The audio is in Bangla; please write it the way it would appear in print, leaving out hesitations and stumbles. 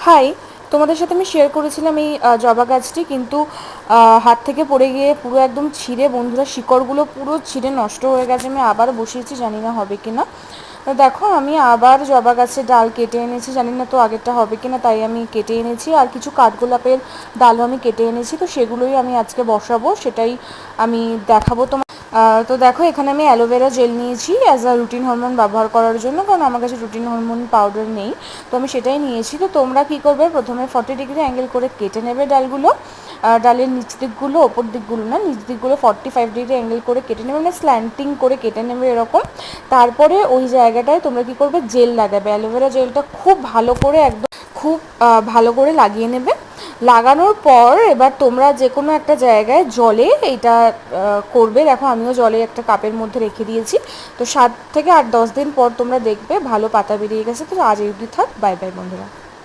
হাই, তোমাদের সাথে আমি শেয়ার করেছিলাম এই জবা গাছটি, কিন্তু হাত থেকে পড়ে গিয়ে পুরো একদম ছিঁড়ে বন্ধুরা শিকড়গুলো পুরো ছিঁড়ে নষ্ট হয়ে গেছে। আমি আবার বসিয়েছি, জানি না হবে কি না। তো দেখো আমি আবার জবা গাছের ডাল কেটে এনেছি, জানি না তো আগেরটা হবে কি না, তাই আমি কেটে এনেছি। আর কিছু কাঠগোলাপের ডালও আমি কেটে এনেছি, তো সেগুলোই আমি আজকে বসাবো, সেটাই আমি দেখাবো তোমার। তো দেখো এখানে আমি অ্যালোভেরা জেল নিয়েছি অ্যাজ আ রুটিন হরমোন ব্যবহার করার জন্য, কারণ আমার কাছে রুটিন হরমোন পাউডার নেই, তো আমি সেটাই নিয়েছি। তো তোমরা কী করবে, প্রথমে 40 ডিগ্রি অ্যাঙ্গেল করে কেটে নেবে ডালগুলো, ডালের নিচ দিকগুলো, ওপর দিকগুলো না, নিচ দিকগুলো 45 ডিগ্রি অ্যাঙ্গেল করে কেটে নেবে, মানে স্ল্যান্টিং করে কেটে নেবে এরকম। তারপরে ওই জায়গাটায় তোমরা কী করবে, জেল লাগাবে, অ্যালোভেরা জেলটা খুব ভালো করে একদম খুব ভালো করে লাগিয়ে নেবে। লাগানোর পর এবার তোমরা যে কোনো একটা জায়গায় জলে এইটা করবে। দেখো আমিও জলে একটা কাপের মধ্যে রেখে দিয়েছি। তো 7 থেকে 8-10 দিন পর তোমরা দেখবে ভালো পাতা বেরিয়ে গেছে। তো আজ এই অবধি থাক, বাই বাই বন্ধুরা।